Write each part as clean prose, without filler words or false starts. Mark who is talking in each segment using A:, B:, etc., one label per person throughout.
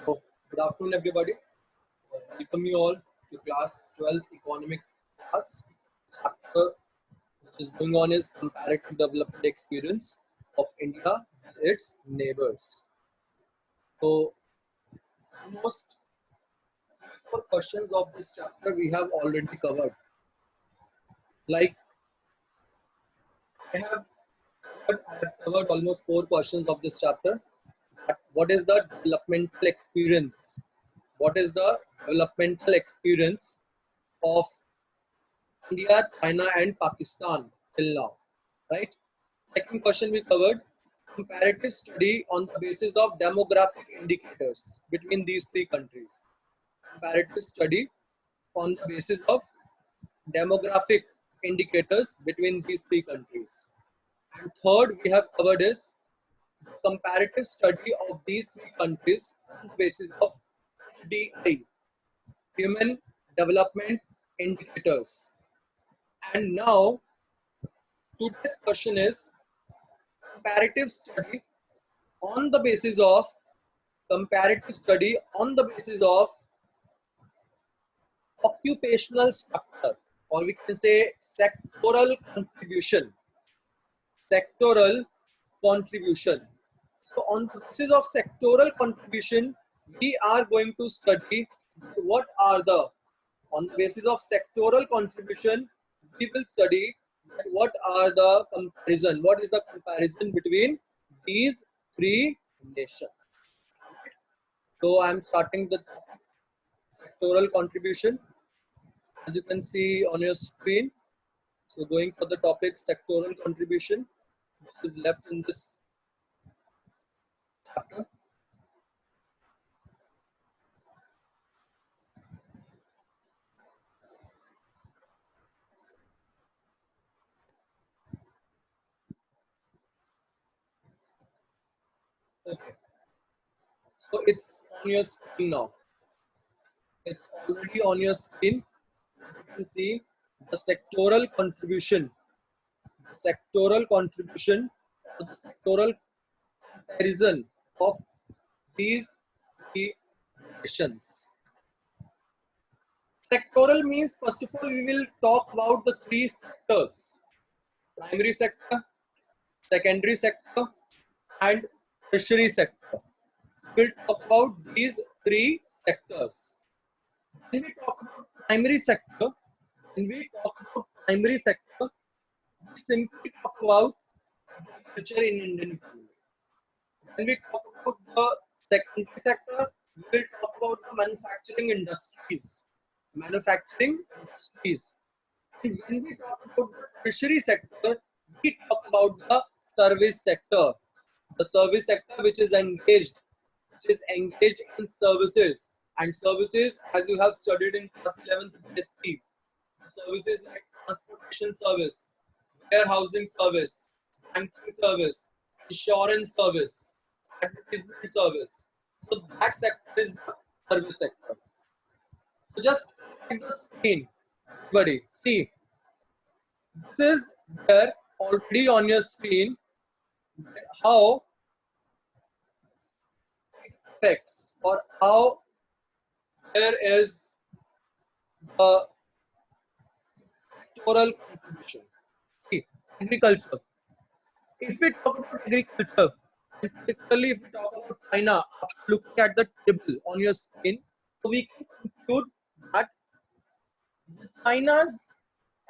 A: So, good afternoon, everybody. Welcome you all to class 12 economics class. Chapter which is going on is comparative development experience of India with its neighbors. So, almost four questions of this chapter we have already covered. Like I have covered almost four questions of this chapter. What is the developmental experience? What is the developmental experience of India, China, and Pakistan till now, right? Second question we covered comparative study on the basis of demographic indicators between these three countries. Comparative study on the basis of demographic indicators between these three countries. And third, we have covered is comparative study of these three countries on the basis of HDI, Human Development Indicators. And now today's question is comparative study on the basis of comparative study on the basis of occupational structure, or we can say sectoral contribution. Sectoral contribution. So on the basis of sectoral contribution, we are going to study what are the, on the basis of sectoral contribution, we will study what are the comparison, what is the comparison between these three nations. So I'm starting the sectoral contribution, as you can see on your screen. So going for the topic sectoral contribution, which is left in this chapter. Okay, so it's on your screen now. It's already on your screen. You can see the sectoral contribution, sectoral contribution, or the sectoral comparison of these three nations. Sectoral means, first of all, we will talk about the three sectors: primary sector, secondary sector, and tertiary sector. We'll talk about these three sectors. When we talk about primary sector, when we talk about primary sector, we simply talk about agriculture in Indian economy. When we talk about the secondary sector, we will talk about the manufacturing industries. Manufacturing industries. And when we talk about the tertiary sector, we talk about the service sector. The service sector which is engaged in services. And services, as you have studied in class 11th BSc, services like transportation service, warehousing service, banking service, insurance service, advertisement service. So that sector is the service sector. So just look at the screen, everybody. See, this is there already on your screen how it affects, or how there is the sectoral contribution. See, agriculture. If we talk about agriculture, and particularly if we talk about China, after looking at the table on your screen, so we can conclude that China's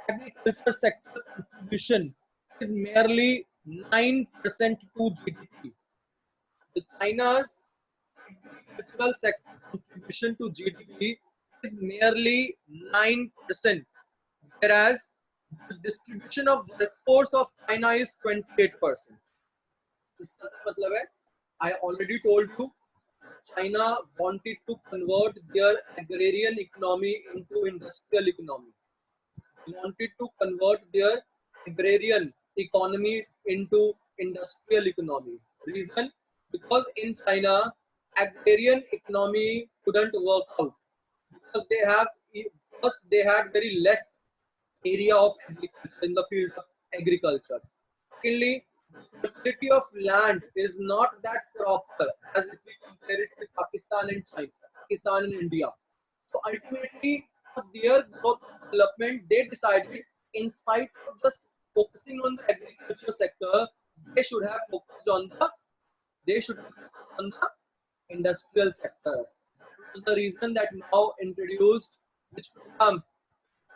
A: agriculture sector contribution is merely 9% to GDP. The China's agricultural sector contribution to GDP is merely 9%, whereas the distribution of workforce of China is 28%. इसका मतलब है, I already told you, China wanted to convert their agrarian economy into industrial economy. They wanted to convert their agrarian economy into industrial economy. Reason? Because in China, agrarian economy couldn't work out because they have, first they had very less area of agriculture in the field of agriculture. Secondly, the fertility of land is not that proper as if we compare it with Pakistan. Pakistan and India. So ultimately, for their growth and development, they decided, in spite of just focusing on the agriculture sector, they should have focused on the industrial sector. That was the reason that Mao introduced which program?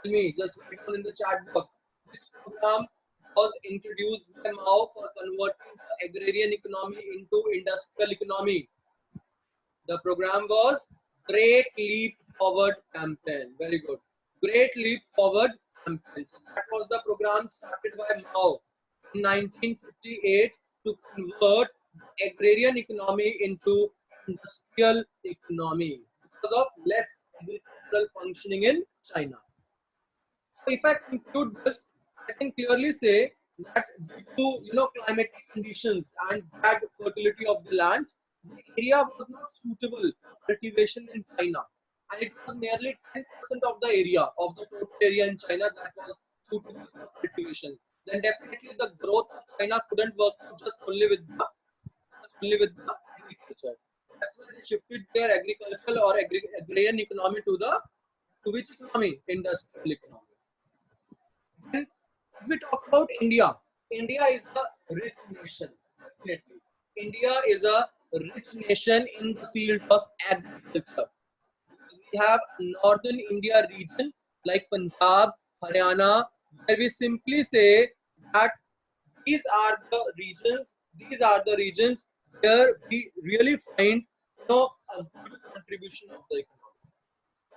A: Tell me, just write down in the chat box. Which program was introduced by Mao for converting the agrarian economy into industrial economy? The program was Great Leap Forward Campaign. Very good. Great Leap Forward Campaign. So that was the program started by Mao in 1958 to convert the agrarian economy into industrial economy because of less agricultural functioning in China. So if I conclude this, I can clearly say that due to climatic conditions and bad fertility of the land, the area was not suitable for cultivation in China, and it was merely 10% of the area of the total area in China that was suitable for cultivation. Then definitely the growth of China couldn't work just only with the agriculture. That's why they shifted their agricultural or agrarian economy to which economy? Industrial economy. Then, if we talk about India, India is a rich nation. Definitely, India is a rich nation in the field of agriculture. We have northern India region like Punjab, Haryana, where we simply say that these are the regions where we really find a good contribution of the economy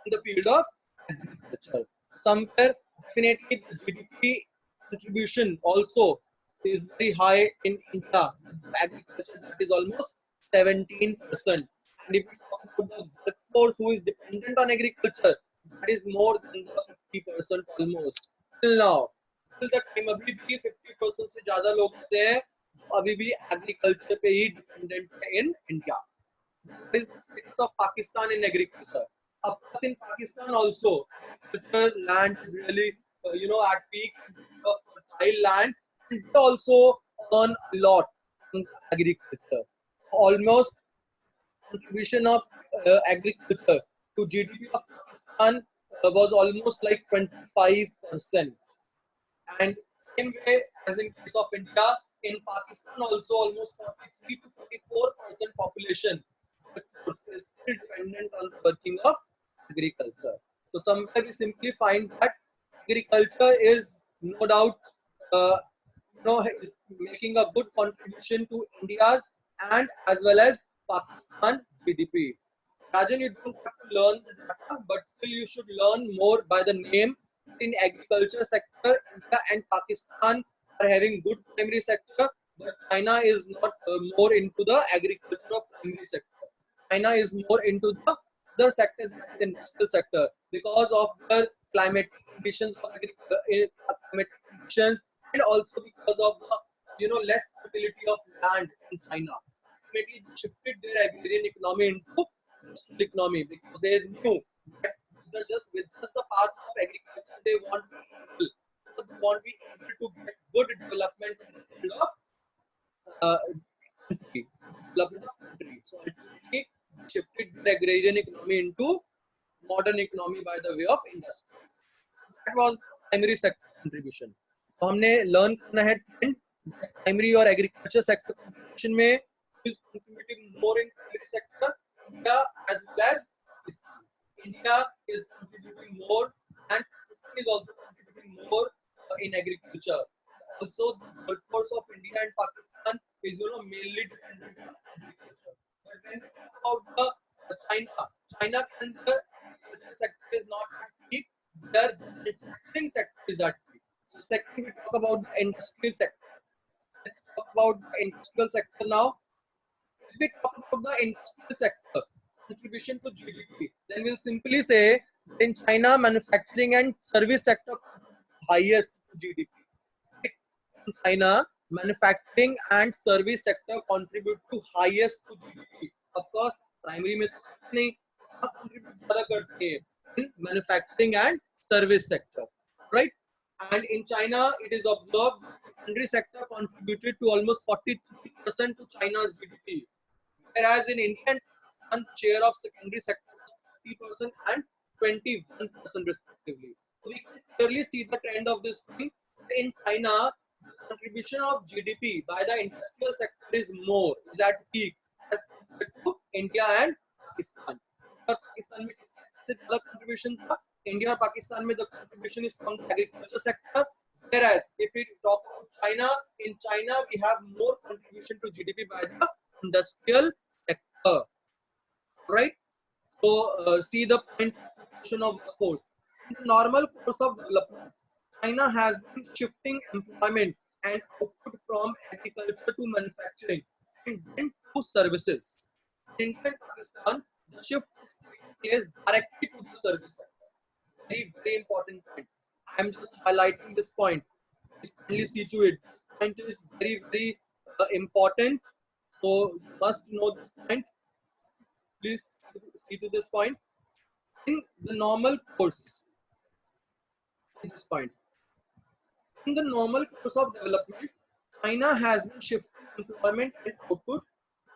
A: in the field of agriculture. Somewhere definitely the GDP contribution also is very high in India. Agriculture that is almost 17%. And if we talk about the workforce who is dependent on agriculture, that is more than the 50% almost. Till now, till the time अभी भी 50% से ज़्यादा लोग ऐसे हैं जो अभी भी agriculture पे ही dependent है in India. What is the status of Pakistan in agriculture? Of course, in Pakistan also, agriculture land is really, at peak of fertile land, and they also earn a lot from agriculture. Almost contribution of agriculture to GDP of Pakistan was almost like 25%. And same way as in case of India, in Pakistan also almost 43 to 44% population workforce is still dependent on the working of agriculture. So somewhere we simply find that agriculture is no doubt uh, is making a good contribution to India's and as well as Pakistan GDP. Rajan, you don't have to learn the data, but still you should learn more by the name. In agriculture sector, India and Pakistan are having good primary sector, but China is not more into the agriculture of primary sector. China is more into the other sector, that is industrial sector, because of the climatic conditions, climatic conditions, and also because of the less fertility of land in China. Ultimately, they shifted their agrarian economy into industrial economy because they knew that with just the path of agriculture, they want to be able, to get good development in the field of uh, country, development of country. So ultimately, they shifted their agrarian economy into modern economy by the way of industry. That was the primary sector contribution. तो हमने learn करना है trend primary और agriculture sector contribution में is contributing more in primary sector. India as well as Pakistan. India is contributing more and Pakistan is also contributing more in agriculture. Also, the workforce of India and Pakistan is mainly dependent on agriculture. But when we talk about the China and the agriculture sector is not at peak. There, the manufacturing sector is at peak. So, second, we talk about the industrial sector. Let's talk about the industrial sector now. If we talk about the industrial sector contribution to GDP, then we'll simply say in China, manufacturing and service sector highest to GDP. In China, manufacturing and service sector contribute to highest to GDP. Of course, primary में तो नहीं contribute ज़्यादा करते हैं in manufacturing and service sector, right? And in China, it is observed that secondary sector contributed to almost 43% to China's GDP. Whereas in India and Pakistan, share of secondary sector was 30% and 21% respectively. So we can clearly see the trend of this thing. In China, the contribution of GDP by the industrial sector is more, is at peak as compared to India and Pakistan. Pakistan में किससे ज़्यादा contribution था? India और Pakistan में the contribution is from the agriculture sector. Whereas if we talk about China, in China we have more contribution to GDP by the industrial sector. Right? So see the point of workforce. In the normal course of development, China has been shifting employment and output from agriculture to manufacturing and then to services. In India and Pakistan, the shift is taking place directly to the service sector. Very, very important point. I am just highlighting this point. Please kindly see to it. This point is very, very important. So you must know this point. Please see to this point. In the normal course, see this point. In the normal course of development, China has been shifting employment and output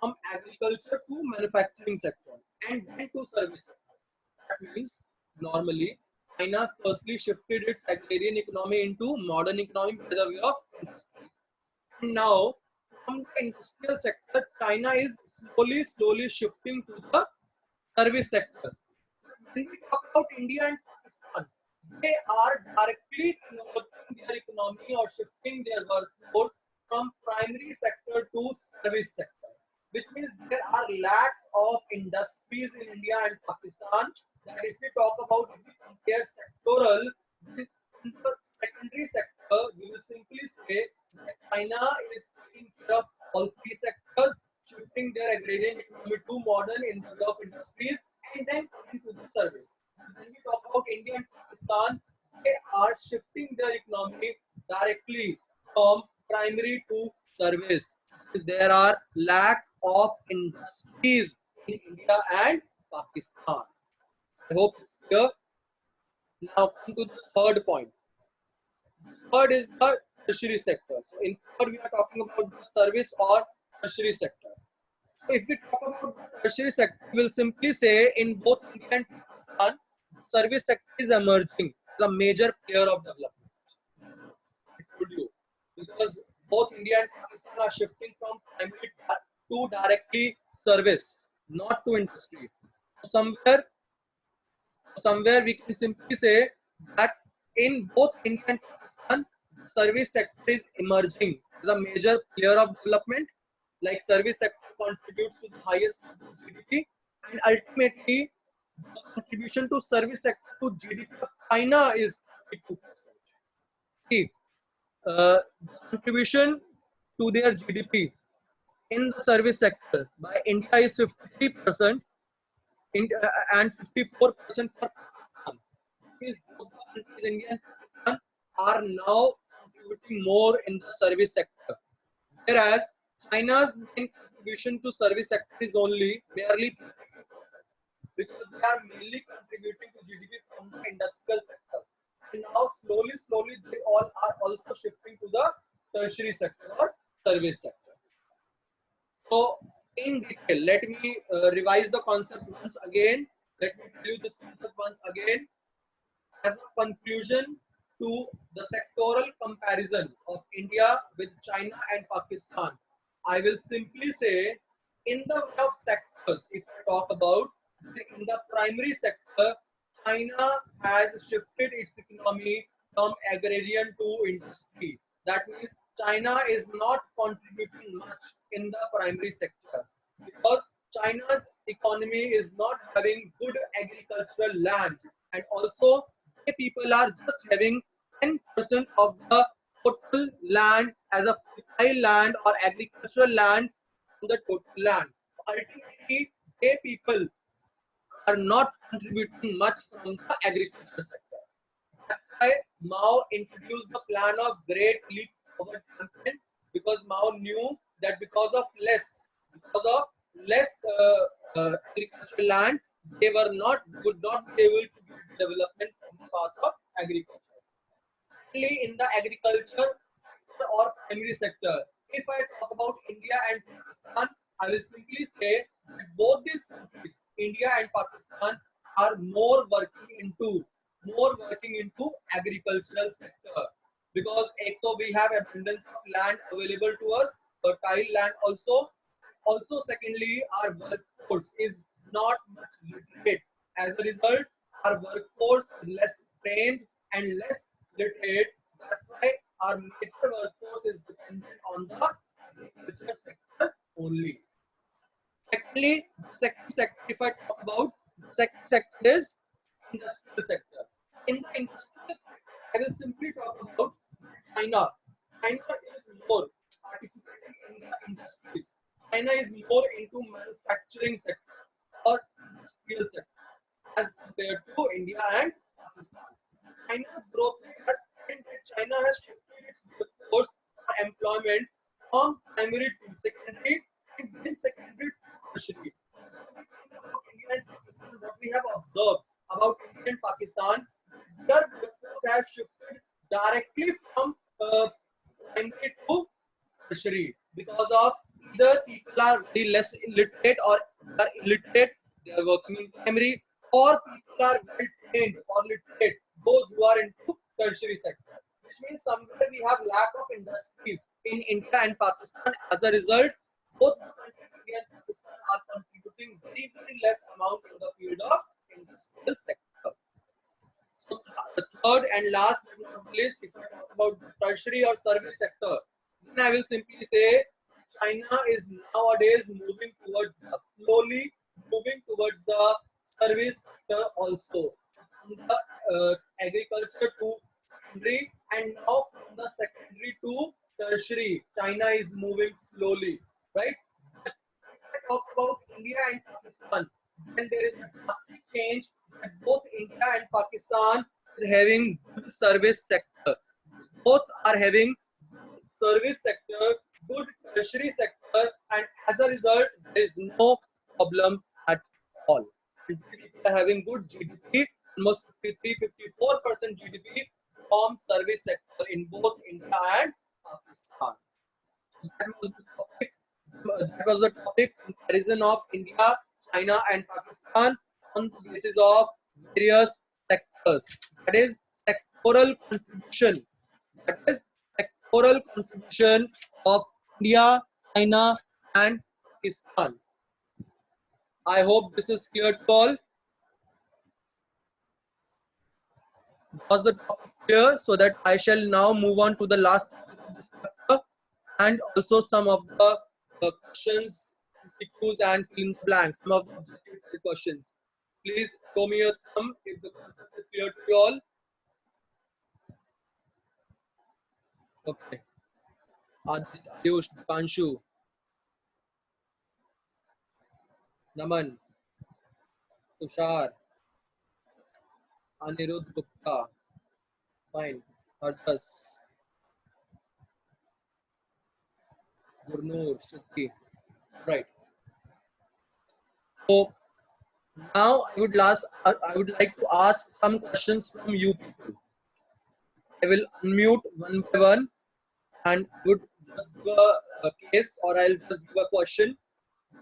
A: from agriculture to manufacturing sector and then to service sector. That means normally China firstly shifted its agrarian economy into modern economy by the way of industry. And now from the industrial sector, China is slowly shifting to the service sector. When we talk about India and Pakistan, they are directly converting their economy or shifting their workforce from primary sector to service sector, which means there are lack of industries in India and Pakistan. That if we talk about, if we compare sectoral, then in the secondary sector, we will simply say that China is taking care of all three sectors, shifting their agrarian economy to modern in terms of industries and then coming to the service. When we talk about India and Pakistan, they are shifting their economy directly from primary to service. There are lack of industries in India and Pakistan. I hope it's clear. Now come to the third point. Third is the tertiary sector. So in third we are talking about the service or tertiary sector. So if we talk about the tertiary sector, we will simply say in both India and Pakistan, the service sector is emerging as a major player of development. I told you, because both India and Pakistan are shifting from primary to directly service, not to industry. Somewhere we can simply say that in both India and Pakistan, the service sector is emerging as a major player of development. Like service sector contributes to the highest GDP, and ultimately the contribution to service sector to GDP of China is 32%. See, the contribution to their GDP in the service sector by India is 53%, and 54% for Pakistan. These both the countries, India and Pakistan, are now contributing more in the service sector, whereas China's main contribution to service sector is only barely 32%, because they are mainly contributing to GDP from the industrial sector. And now slowly they all are also shifting to the tertiary sector or service sector. So in detail, let me revise the concept once again. Let me tell you this concept once again. As a conclusion to the sectoral comparison of India with China and Pakistan, I will simply say in the way of sectors, if I talk about in the primary sector, China has shifted its economy from agrarian to industry. That means China is not contributing much in the primary sector because China's economy is not having good agricultural land, and also the people are just having 10% of the total land as a fertile land or agricultural land on the total land. Ultimately, they people are not contributing much from the agriculture sector. That's why Mao introduced the plan of Great Leap Forward campaign, because Mao knew that because of less agricultural land, they would not be able to get development from the path of agriculture. Only in the agriculture sector or primary sector. If I talk about India and Pakistan, I will simply say that both these countries, India and Pakistan, are more working into agricultural sector, because एक तो we have abundance of land available to us, fertile land also secondly our workforce is not much literate. As a result, our workforce is less trained and less literate. That's why our major workforce is dependent on the agriculture sector only. Secondly, the second sector, if I talk about, the second sector is industrial sector. In the industrial sector, I will simply talk about China. China is more participating in the industries. China is more into manufacturing sector or industrial sector as compared to India and Pakistan. China's growth rate has meant that China has shifted its workforce for employment from primary to secondary and then secondary to tertiary. About India and Pakistan, what we have observed about India and Pakistan, their workforce has shifted directly from primary to tertiary because of either people are very less illiterate or are illiterate, they are working in primary, or people are well trained or literate, those who are into tertiary sector. Which means somewhere we have lack of industries in India and Pakistan. As a result, both the countries, India and Pakistan, are contributing very less amount in the field of industrial sector. So the third and last but not least, if I talk about the tertiary or service sector, then I will simply say China is nowadays slowly moving towards the service sector also. From the agriculture to secondary, and now from the secondary to tertiary, China is moving slowly, right? But if I talk about India and Pakistan, then there is a drastic change that both India and Pakistan is having good service sector. Both are having good service sector, good tertiary sector, and as a result, there is no problem at all. And people are having good GDP, almost 53-54% GDP from service sector in both India and Pakistan. That was the topic. That was the topic, comparison of India, China, and Pakistan on the basis of various sectors. That is sectoral contribution. That is sectoral contribution of India, China, and Pakistan. I hope this is clear to all. Was the topic clear? So that I shall now move on to the last topic of this chapter, and also some of the questions, MCQs, and fill in the blanks, some of the objective questions. Please show me your thumb if the concept is clear to you all. Okay. Adit, Ayush, Panshu, Naman, Tushar, Anirudh Gupta, fine. Ardas, Gurnur, Shruti. Right. So now I would like to ask some questions from you people. I will unmute one by one, and I would just give a case, or I'll just give a question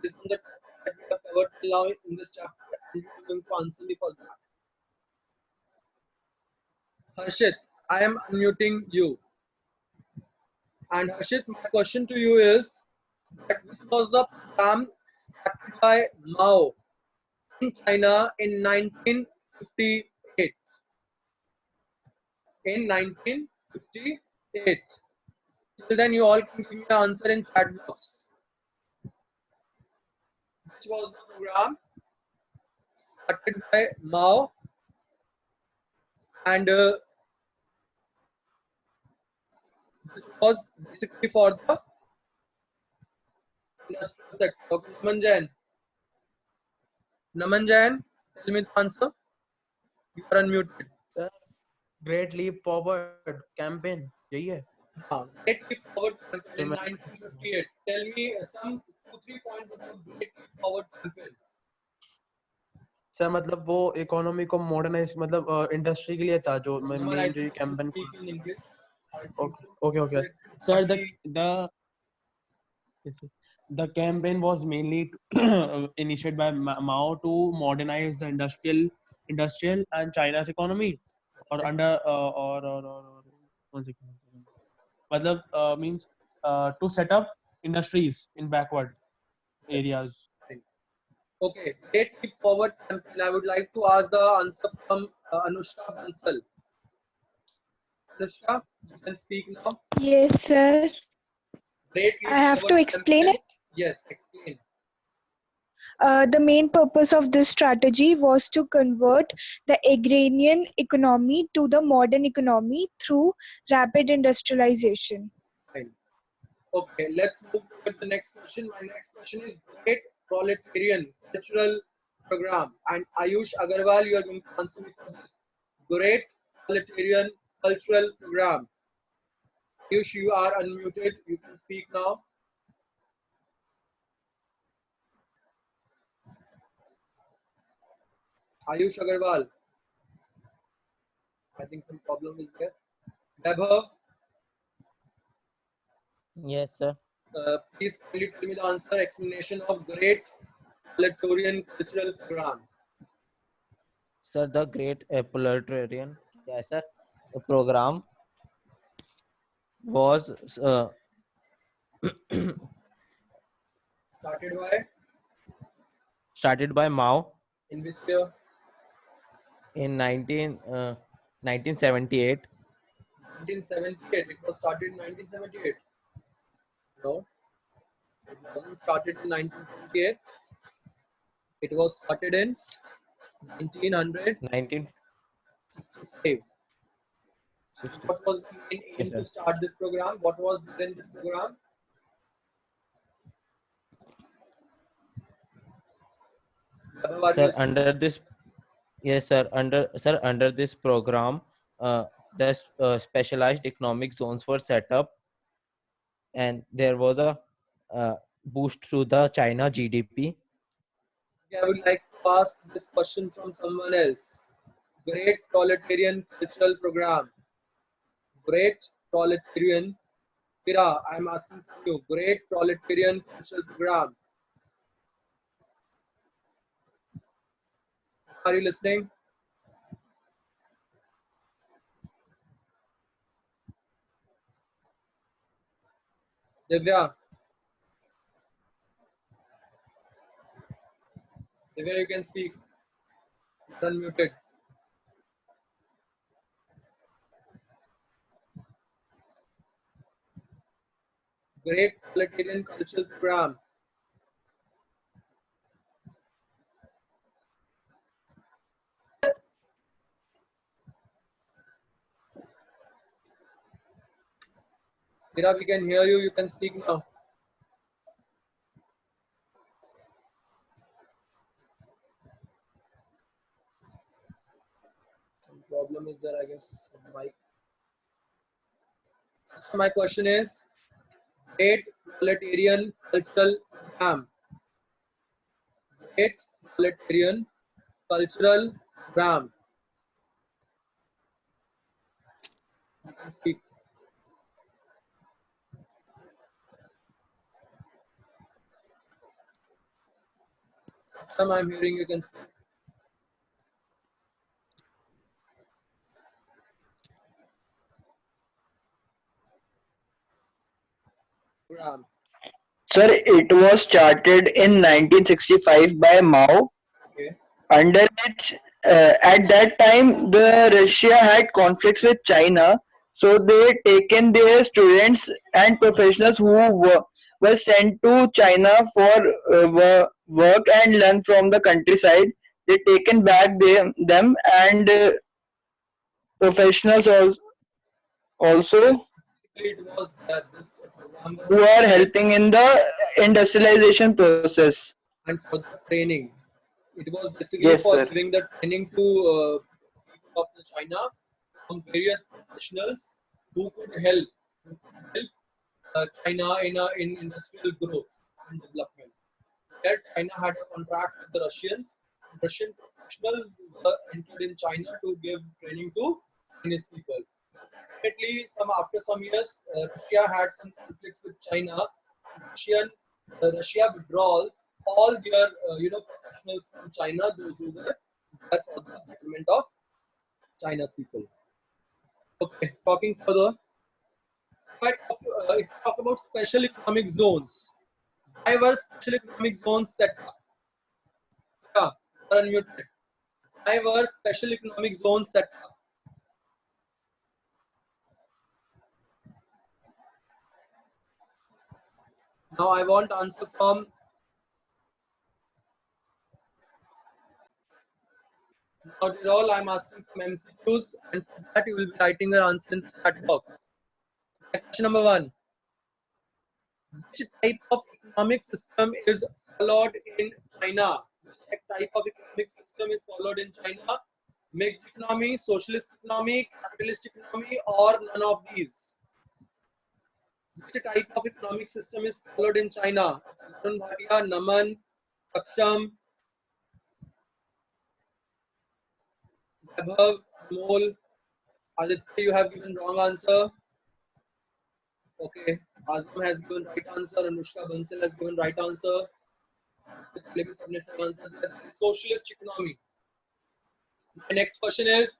A: based on the topic that we have covered till now in this chapter, and you're going to answer me for that. Harshit, I am unmuting you. And Harshit, my question to you is that which was the program started by Mao in China in 1958? In 1958. Till then, you all can give me the answer in chat box. Which was the program started by Mao and which was basically for the industrial sector? Okay, Naman Jain, tell me the answer. You are unmuted.
B: Great Leap Forward campaign यही है
A: Great Leap Forward campaign in 1958. Tell me some 2-3 points about Great Leap Forward campaign.
B: Sir मतलब वो economy को modernise मतलब industry के लिए था जो
A: Naman, I
B: मेन जो
A: think you
B: campaign
A: speak in English. I think
B: okay okay
A: so.
C: Sir,
A: But
C: the
B: the campaign was mainly initiated by Mao to modernize the industrial and China's economy, or under or one second, one second. मतलब means to set up industries in backward
A: Yes.
B: areas.
A: Fine. Okay, great leap forward campaign. I would like to ask the answer from Anushka Bansal. Anushka, you can speak now.
C: Yes, sir.
A: Great
C: I
A: leap
C: have to
A: forward
C: explain
A: campaign.
C: it.
A: Yes, explain.
C: The main purpose of this strategy was to convert the agrarian economy to the modern economy through rapid industrialization.
A: Fine. Okay, let's move to the next question. My next question is Great Proletarian Cultural Program. And Ayush Agarwal, you are going to answer me for this. Great Proletarian Cultural Program. Ayush, you are unmuted. You can speak now. Ayush Agarwal. I think some problem is there. Webber,
D: Yes, sir.
A: please kindly tell me the answer explanation of Great Proletarian Cultural Program.
D: Sir, the Great Proletarian, yes, sir, program was
A: Started by
D: started by Mao
A: in which year?
D: in 1978.
A: 1978. It was started in 1978. No, it wasn't started in 1978. It was started in 1965.
D: 1960.
A: What was the main
D: Yes,
A: aim to
D: sir.
A: start this program? What was there in this program? Webber, are you
D: Sir,
A: listening?
D: under this, yes, sir, under this program, the specialized economic zones were set up, and there was a boost to the China GDP.
A: Okay, I would like to ask this question from someone else. Great Proletarian Cultural Program. Great Proletarian. Kira, I'm asking for you. Great Proletarian Cultural Program. Are you listening? Divya. Divya, you can speak. You're unmuted. Great Proletarian Cultural Program. Kira, we can hear you. You can speak now. Some problem is there, I guess. Mic. My question is Great Proletarian Cultural Program. Great Proletarian Cultural Program. You can speak. Some I'm hearing you can speak. Program.
E: Sir, it was started in 1965 by Mao,
A: Okay.
E: under which at that time the Russia had conflicts with China, so they taken their students and professionals who were sent to China for work and learn from the countryside. They taken back them and professionals also
A: Basically, it was that this program was
E: who are
A: created
E: helping in the industrialization process.
A: and for the training. It was basically
E: Yes,
A: for
E: sir.
A: giving the training to people of the China from various professionals who could help China in industrial growth and development. There, China had a contract with the Russians. Russian professionals were entered in China to give training to Chinese people. Definitely, some after some years, Russia had some conflicts with China. Russian Russia withdrawal all their professionals from China, those who were there for the betterment of China's people. Okay, talking further, if I talk about special economic zones, why were special economic zones set up? Yeah, you're unmuted. Why were special economic zones set up? Now I want answer from. Not at all. I'm asking some MCQs, and for that you will be writing your answer in the chat box. Question number 1. Which type of economic system is followed in China? Which type of economic system is followed in China? Mixed economy, socialist economy, capitalist economy, or none of these? Which type of economic system is followed in China? Arun Bhatia, Naman, Saksham, Vaibhav, Mol, Aditya, you have given wrong answer. Okay, Azam has given right answer. Anushka Bansal has given right answer. Socialist economy. My next question is: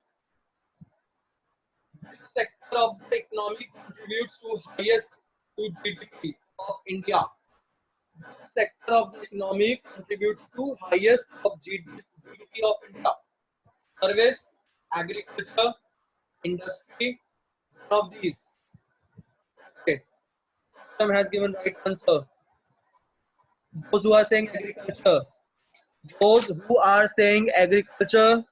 A: which sector of the economy contributes to highest to GDP of India? Which sector of the economy contributes to highest of GDP of India? Service, agriculture, industry, none of these. Okay, Sam has given right answer. Those who are saying agriculture, those who are saying agriculture,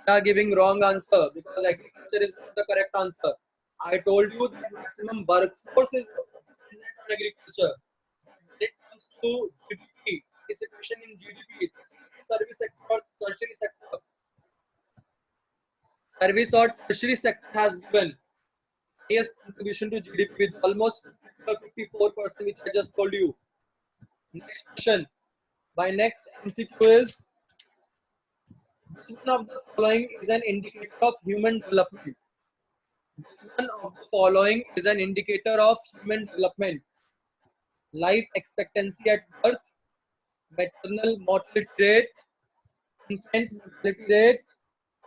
A: they are giving wrong answer because agriculture is not the correct answer. I told you that maximum workforce is dependent on agriculture. When it comes to GDP, participation in GDP, service sector or tertiary sector, service or tertiary sector has given highest contribution to GDP with almost 54%, which I just told you. Next question. My next MCQ is: which one of the following is an indicator of human development? Which one of the following is an indicator of human development? Life expectancy at birth, maternal mortality rate, infant mortality rate,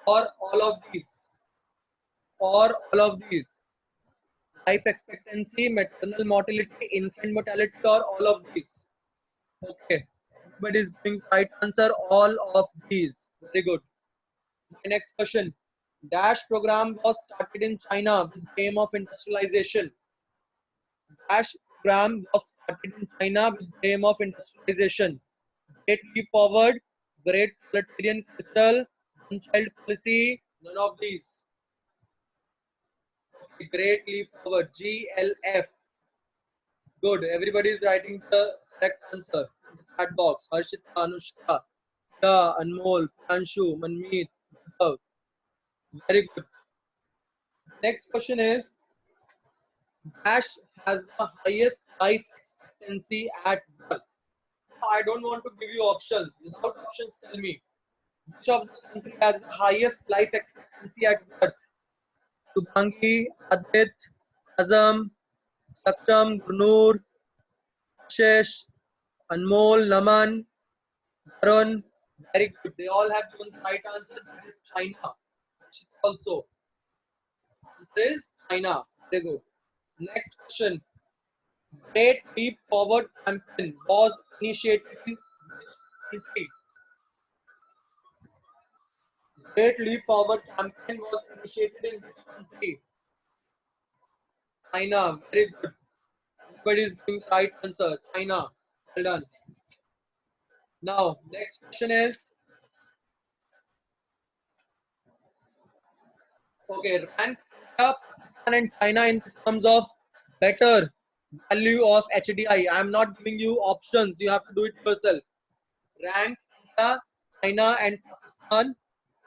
A: or all of these? Or all of these? Life expectancy, maternal mortality, infant mortality, or all of these? Okay. Everybody is giving right answer. All of these. Very good. My next question. Dash program was started in China with the aim of industrialization. Dash program was started in China with the aim of industrialization. Great leap forward, great proletarian cultural, one-child policy, none of these. Okay, great leap forward, GLF. Good, everybody is writing the correct answer. Chat box, Harshita, Anushka, Anmol, Anshu, Manmeet. Very good. Next question is: Dash has the highest life expectancy at birth. I don't want to give you options. Without options, tell me which of the country has the highest life expectancy at birth? Subhangi, Adit, Azam, Saksham, Gurnur, Ashish, Anmol, Naman, Varun. Very good. They all have given the right answer. That is China. Also, answer is China. Very good. Next question. Great Leap Forward campaign was initiated in which country? Great Leap Forward campaign was initiated in which country? China. Very good. Everybody is giving the right answer. China. Well done. Now, next question is: okay, rank Pakistan and China in terms of better value of HDI. I am not giving you options. You have to do it yourself. Rank China and Pakistan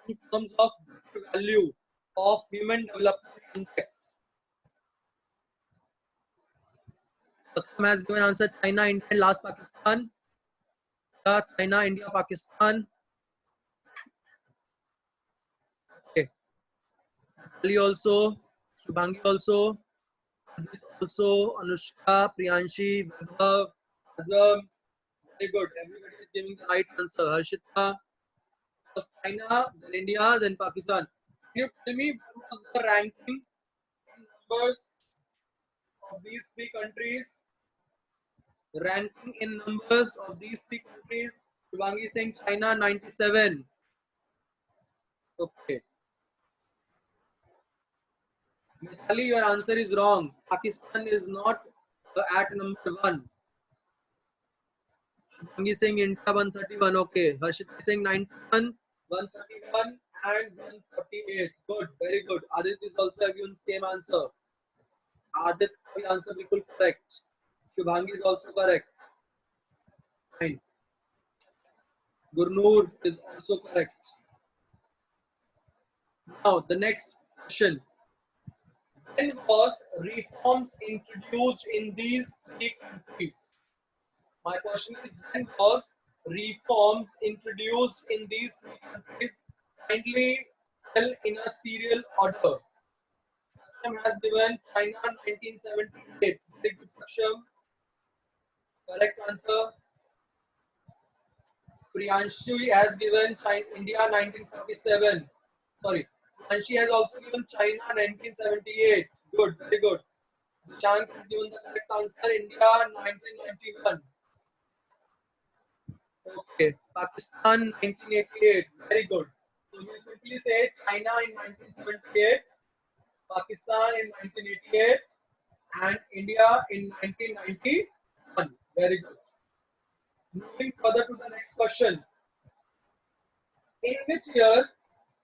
A: in terms of value of human development index. Satyam has given answer: China, India, and last Pakistan. China, India, Pakistan. Okay. Ali also, Shubhangi also, Adit also, Anushka, Priyanshi, Vaibhav, Azam, very good. Everybody is giving the right answer. Harshita, first China, then India, then Pakistan. Can you tell me what was the ranking in numbers of these three countries? Ranking in numbers of these three countries. Shivangi saying China 97. Okay. Mithali, your answer is wrong. Pakistan is not at number 1. Shivangi saying India 131. Okay. Harshita saying 91, 131 and 148. Good. Very good. Adit is also given same answer. Adit का answer बिल्कुल correct. Shubhangi is also correct. Fine. Gurnoor is also correct. Now the next question. When was reforms introduced in these three countries? My question is, when was reforms introduced in these three countries? Kindly tell in a serial order. Saksham has given China 1978. Very good, Saksham. Correct answer. Priyanshu has given China, India 1947. Sorry. Priyanshi has also given China 1978. Good, very good. Shank has given the correct answer, India 1991. Okay, Pakistan 1988. Very good. So we simply say China in 1978, Pakistan in 1988, and India in 1991. Very good. Moving further to the next question. In which year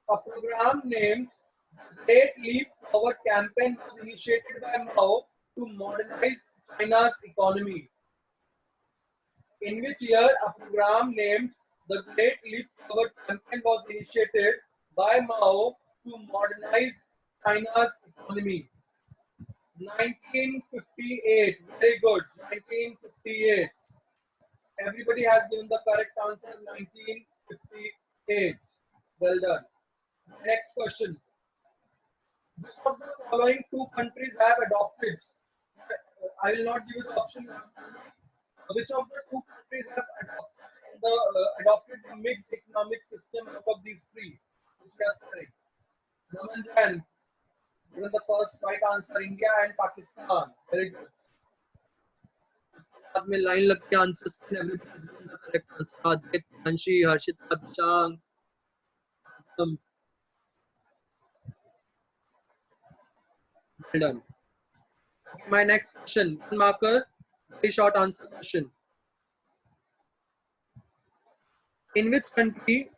A: a program named Great Leap Forward campaign was initiated by Mao to modernize China's economy? In which year a program named the Great Leap Forward campaign was initiated by Mao to modernize China's economy? 1958. Very good. 1958. Everybody has given the correct answer. 1958. Well done. Next question. Which of the following two countries have adopted? I will not give you the option. Which of the two countries have adopted the mixed economic system out of these three? Which is correct. Naman, given the first right answer, India and Pakistan. Very good. बाद में line लग के answers के everybody is given the correct answer. Adit, Anshi, Harshita, Chang. Well done. My next question. One marker. Very short answer question. In which country?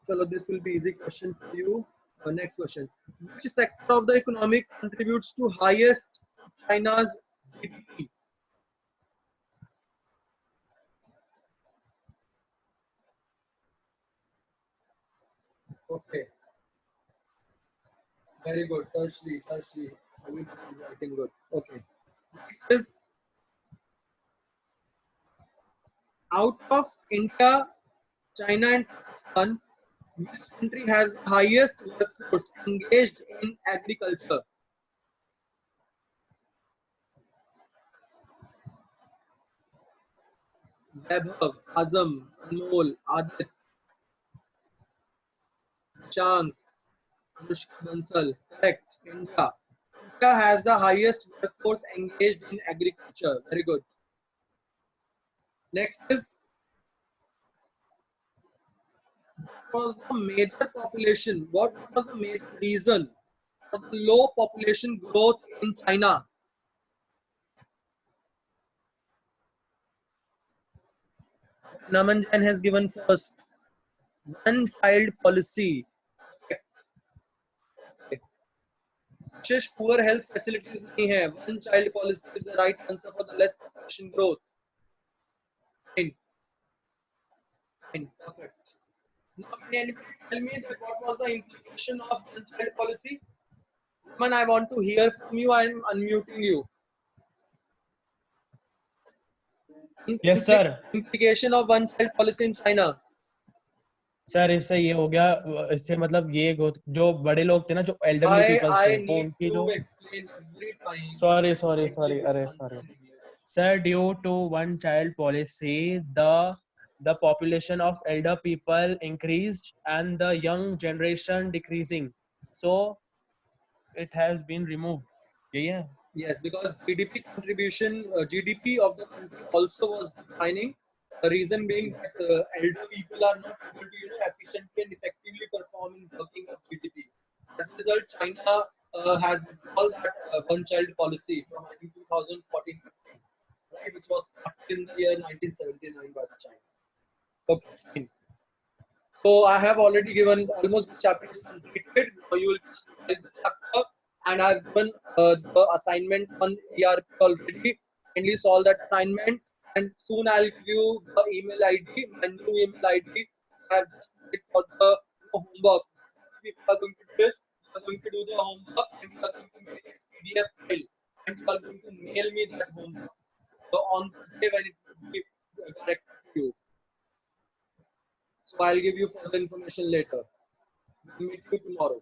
A: So this will be easy question for you. Next question. Which sector of the economy contributes to highest China's GDP? Okay. Very good. Tertiary. Everybody is writing good. Okay. Next is out of India, China and Pakistan, which country has the highest workforce engaged in agriculture? Vaibhav, Azam, Anmol, Adit, Chang, Anushka Bansal. Correct. India. India has the highest workforce engaged in agriculture. Very good. Next is, what was the major population? What was the major reason for the low population growth in China? Naman Jain has given first. One child policy. विशेष poor health facilities नहीं है. One child policy is the right answer for the less population growth. Fine. Perfect. Now, can anybody tell me that what was the implication of one child policy? Man, I want to hear from you. I am unmuting you.
B: Yes, sir.
A: Implication of one child policy in China.
B: Sir इससे ये हो गया, इससे मतलब ये जो बड़े लोग थे ना, जो एल्डरली पीपल्स थे, वो उनकी जो सॉरी अरे sorry Sir, due to one child policy, the population of elder people increased and the young generation decreasing. So it has been removed. Yeah.
A: Yes, because GDP contribution, GDP of the country also was declining. The reason being that elder people are not able to, efficiently and effectively perform in working of GDP. As a result, China has withdrawn that one-child policy from I think 2014, right, which was started in the year 1979 by the China. Okay, fine. So I have already given almost the chapter is completed. Now you will just revise the chapter, and I've given the assignment on ERP already. Kindly solve that assignment, and soon I'll give you the email ID, my new email ID. I have just made for the homework. People are going to do this. You are going to do the homework, and you are going to make its PDF file, and you are going to mail me that homework. So on the day when it will be directed to you. So I'll give you further information later. We'll meet you tomorrow.